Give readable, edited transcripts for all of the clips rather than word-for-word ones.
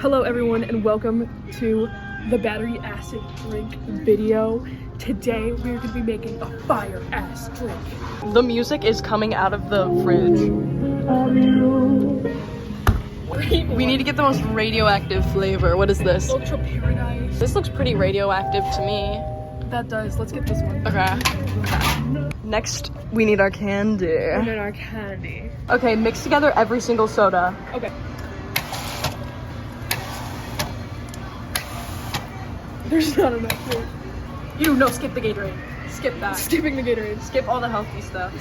Hello everyone and welcome to the battery acid drink video. Today we're going to be making a fire ass drink. The music is coming out of the fridge. We need to get the most radioactive flavor. What is this? Ultra Paradise. This looks pretty radioactive to me. That does. Let's get this one. Okay. Next, we need our candy. And then our candy. Okay, mix together every single soda. Okay. There's not enough here. No, skip the Gatorade. Skip that. Skipping the Gatorade. Skip all the healthy stuff.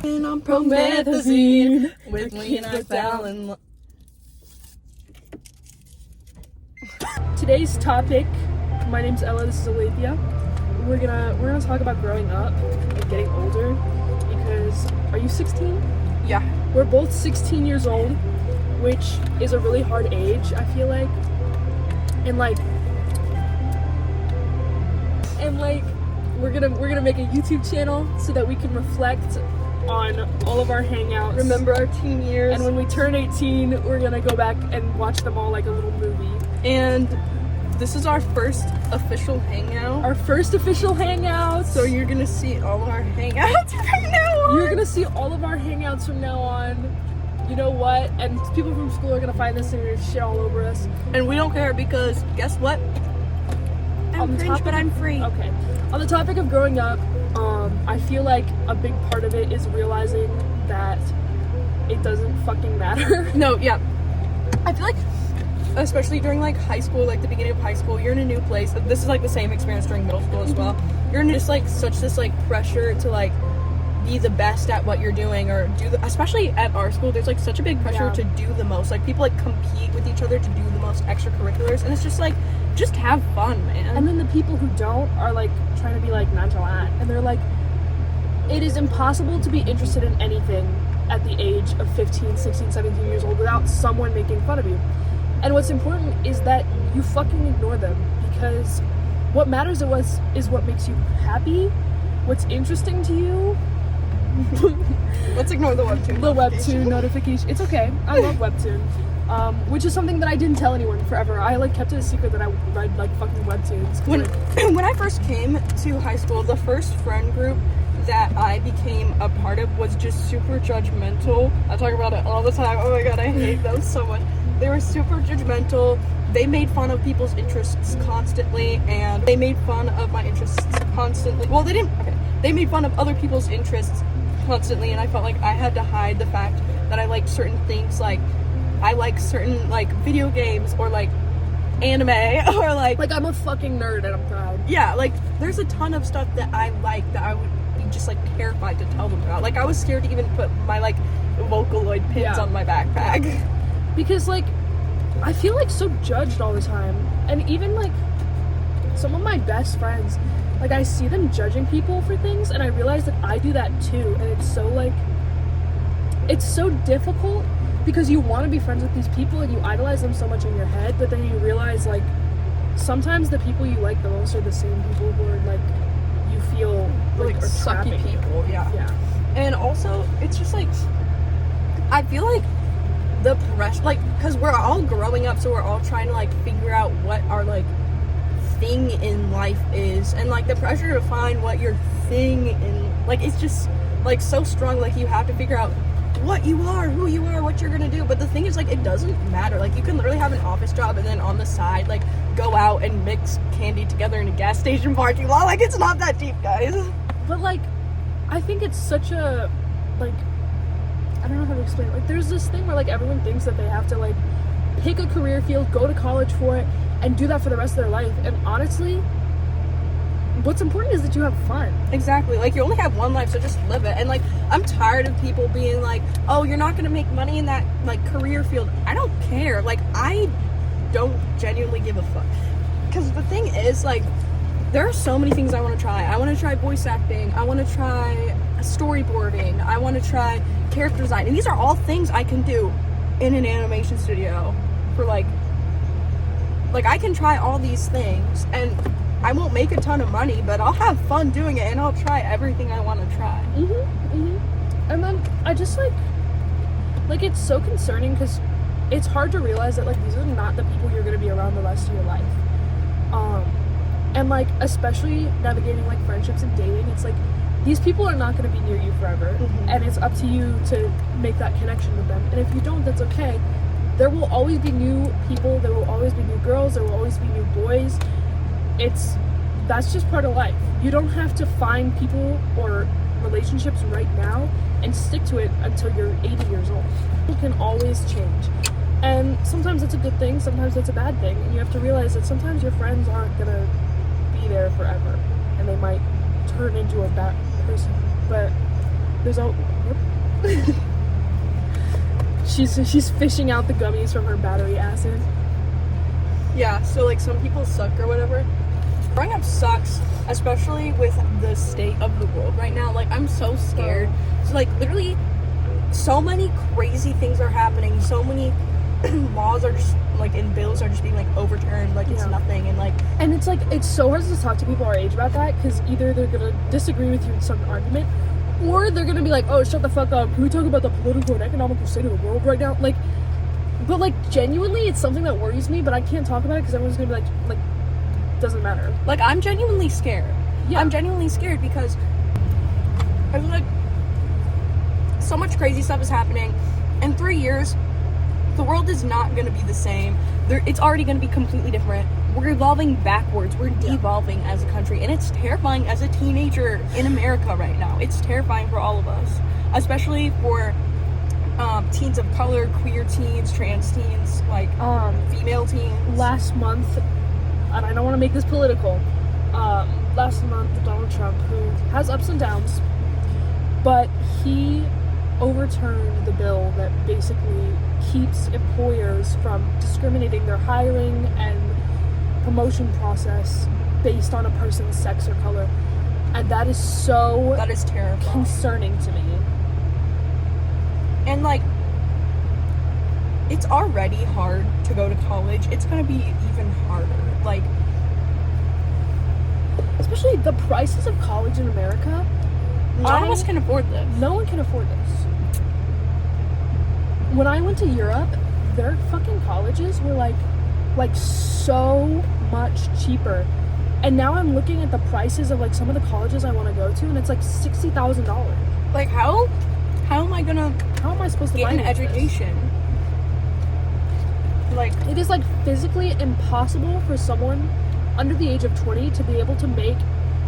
And I'm promethazine with Leonard Fallon. Today's topic, my name's Ella, this is Alethea. We're gonna talk about growing up and getting older because, are you 16? Yeah. We're both 16 years old, which is a really hard age, I feel like. And we're gonna make a YouTube channel so that we can reflect on all of our hangouts. Remember our teen years. And when we turn 18, we're gonna go back and watch them all like a little movie. And this is our first official hangout. Our first official hangout. So you're gonna see all of our hangouts from now on. You're gonna see all of our hangouts from now on. You know what? And people from school are gonna find this and they're gonna shit all over us. And we don't care because guess what? I'm cringe, but I'm free. Okay. On the topic of growing up, I feel like a big part of it is realizing that it doesn't fucking matter. No, yeah. I feel like, especially during like high school, like the beginning of high school, you're in a new place. This is like the same experience during middle school as well. You're in just like such this like pressure to like be the best at what you're doing or especially at our school, there's like such a big pressure to do the most. Like people like compete with each other to do the most extracurriculars, and it's just like, just have fun, man. And then the people who don't are like trying to be like nonchalant, and they're like, it is impossible to be interested in anything at the age of 15, 16, 17 years old without someone making fun of you. And what's important is that you fucking ignore them, because what matters is what makes you happy, what's interesting to you. Let's ignore the webtoon. The webtoon notification. It's okay. I love webtoon. Which is something that I didn't tell anyone forever. I like kept it a secret that I read like fucking webtoons. When I first came to high school, the first friend group that I became a part of was just super judgmental. I talk about it all the time. Oh my god, I hate them so much. They were super judgmental. They made fun of people's interests constantly, and they made fun of my interests constantly. Well, they didn't. Okay. They made fun of other people's interests constantly, and I felt like I had to hide the fact that I liked certain things, like I like certain like video games or like anime or like I'm a fucking nerd and I'm proud. Yeah, like there's a ton of stuff that I like that I would be just like terrified to tell them about. Like I was scared to even put my like Vocaloid pins on my backpack. Because like I feel like so judged all the time. And even like some of my best friends, like I see them judging people for things and I realize that I do that too. And it's so like, it's so difficult because you want to be friends with these people and you idolize them so much in your head, but then you realize like sometimes the people you like the most are the same people who are like you feel like are sucky people. Yeah. And also it's just like I feel like the pressure, like because we're all growing up, so we're all trying to like figure out what our like thing in life is, and like the pressure to find what your thing in like it's just like so strong. Like you have to figure out what you are, who you are, what you're gonna do. But the thing is, like, it doesn't matter. Like, you can literally have an office job and then on the side, like, go out and mix candy together in a gas station parking lot. Like, it's not that deep, guys. But, like, I think it's such a, like, I don't know how to explain it. Like, there's this thing where, like, everyone thinks that they have to, like, pick a career field, go to college for it, and do that for the rest of their life. And honestly, what's important is that you have fun. Exactly. Like, you only have one life, so just live it. And, like, I'm tired of people being like, oh, you're not going to make money in that, like, career field. I don't care. Like, I don't genuinely give a fuck. Because the thing is, like, there are so many things I want to try. I want to try voice acting. I want to try storyboarding. I want to try character design. And these are all things I can do in an animation studio for like I can try all these things, and I won't make a ton of money, but I'll have fun doing it, and I'll try everything I want to try. And then I just like it's so concerning because it's hard to realize that like these are not the people you're going to be around the rest of your life. And like especially navigating like friendships and dating, it's like these people are not going to be near you forever, and it's up to you to make that connection with them. And if you don't, that's okay. There will always be new people, there will always be new girls, there will always be new boys. That's just part of life. You don't have to find people or relationships right now and stick to it until you're 80 years old. People can always change. And sometimes that's a good thing, sometimes that's a bad thing. And you have to realize that sometimes your friends aren't gonna be there forever, and they might turn into a bad person. But there's she's fishing out the gummies from her battery acid. Yeah, so like some people suck or whatever. Growing up sucks, especially with the state of the world right now. Like, I'm so scared. So like literally so many crazy things are happening. So many laws are just like, and bills are just being like overturned like it's nothing. And like, and it's like it's so hard to talk to people our age about that, because either they're gonna disagree with you in some argument, or they're gonna be like, oh, shut the fuck up, can we talk about the political and economical state of the world right now? Like, but like genuinely it's something that worries me, but I can't talk about it because everyone's gonna be like doesn't matter. Like, I'm genuinely scared. I'm genuinely scared because I was like, so much crazy stuff is happening. In 3 years, the world is not going to be the same. It's already going to be completely different. We're evolving backwards. We're devolving as a country. And it's terrifying as a teenager in America right now. It's terrifying for all of us. Especially for teens of color, queer teens, trans teens, like female teens. Last month, and I don't want to make this political, last month Donald Trump, who has ups and downs, but he overturned the bill that basically keeps employers from discriminating their hiring and promotion process based on a person's sex or color. And that is terrifying, concerning to me. And like, it's already hard to go to college. It's gonna be even harder. Like, especially the prices of college in America. None of us can afford this. No one can afford this. When I went to Europe, their fucking colleges were like so much cheaper. And now I'm looking at the prices of like some of the colleges I want to go to, and it's like $60,000. Like, how am I supposed to get an education? Like, it is like physically impossible for someone under the age of 20 to be able to make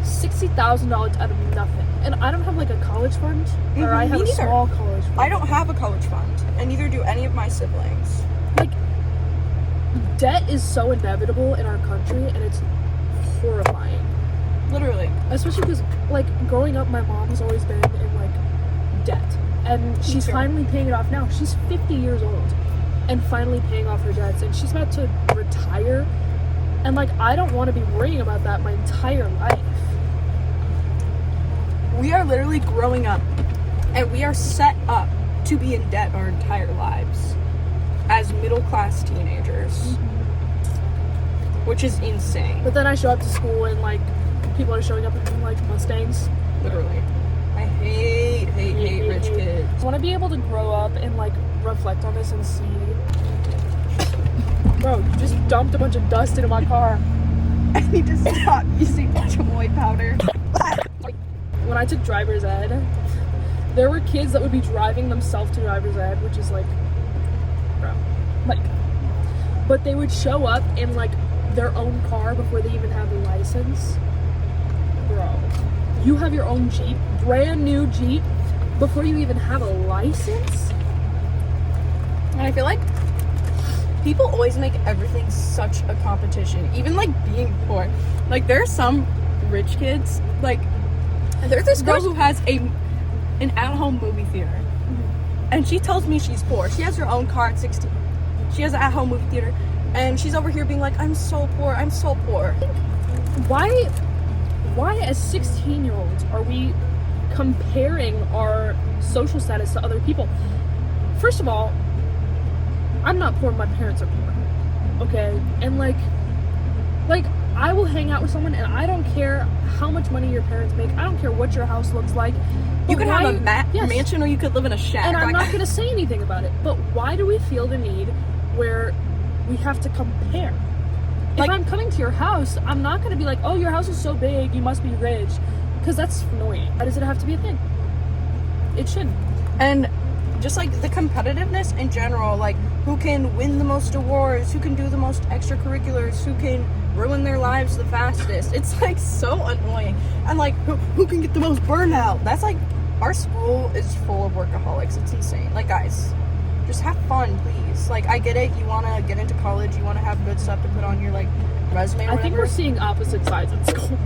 $60,000 out of nothing. And I don't have like a college fund, or I have a small college fund. I don't have a college fund, and neither do any of my siblings. Like, debt is so inevitable in our country, and it's horrifying. Literally. Especially because, like, growing up, my mom has always been in like debt, and she's finally paying it off now. She's 50 years old and finally paying off her debts, and she's about to retire. And like, I don't want to be worrying about that my entire life. We are literally growing up, and we are set up to be in debt our entire lives as middle-class teenagers, which is insane. But then I show up to school, and like, people are showing up in like Mustangs. Literally. I hate rich kids. I want to be able to grow up and like reflect on this and see. Bro, you just dumped a bunch of dust into my car. I need to stop using chamoy powder. When I took driver's ed, there were kids that would be driving themselves to driver's ed, which is like, bro, like, but they would show up in like their own car before they even have a license. Bro, you have your own Jeep, brand new Jeep, before you even have a license? And I feel like people always make everything such a competition, even like being poor. Like, there are some rich kids, like, there's this girl who has an at-home movie theater, and she tells me she's poor. She has her own car at 16. She has an at-home movie theater, and she's over here being like, I'm so poor. Why as 16-year-olds are we comparing our social status to other people. First of all, I'm not poor, my parents are poor. Okay? And like I will hang out with someone and I don't care how much money your parents make. I don't care what your house looks like. You could have a Yes. mansion or you could live in a shack. And I'm Like, not going to say anything about it. But why do we feel the need where we have to compare? Like- If I'm coming to your house, I'm not going to be like, oh, your house is so big, you must be rich. Because that's annoying. Why does it have to be a thing? It shouldn't. And just like the competitiveness in general, like who can win the most awards, who can do the most extracurriculars, who can ruin their lives the fastest. It's like so annoying. And like who can get the most burnout. That's like, our school is full of workaholics. It's insane. Like, guys, just have fun, please. Like, I get it, you want to get into college, you want to have good stuff to put on your like resume or I think whatever. we're seeing opposite sides in school.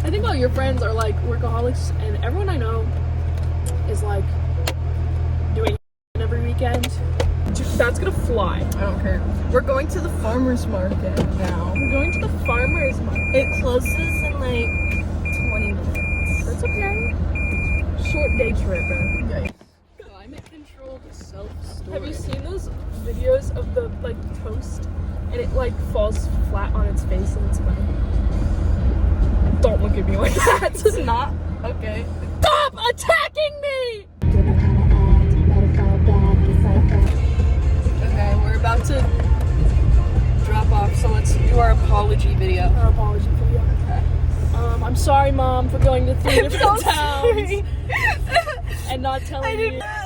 I think all your friends are like workaholics, and everyone I know is like doing every weekend. Dude, that's gonna fly. I don't care. We're going to the farmer's market now. I'm going to the farmer's market. It closes in like 20 minutes. That's okay. Short day trip. Yikes. Climate controlled Self-storage. Have you seen those videos of the like toast and it like falls flat on its face and it's funny? Don't look at me like that. It's not okay. Stop attacking me! Okay, we're about to drop off, so let's do our apology video. Our apology for you. Okay. I'm sorry, Mom, for going to 3 I'm different so towns sorry. and not telling I you. did not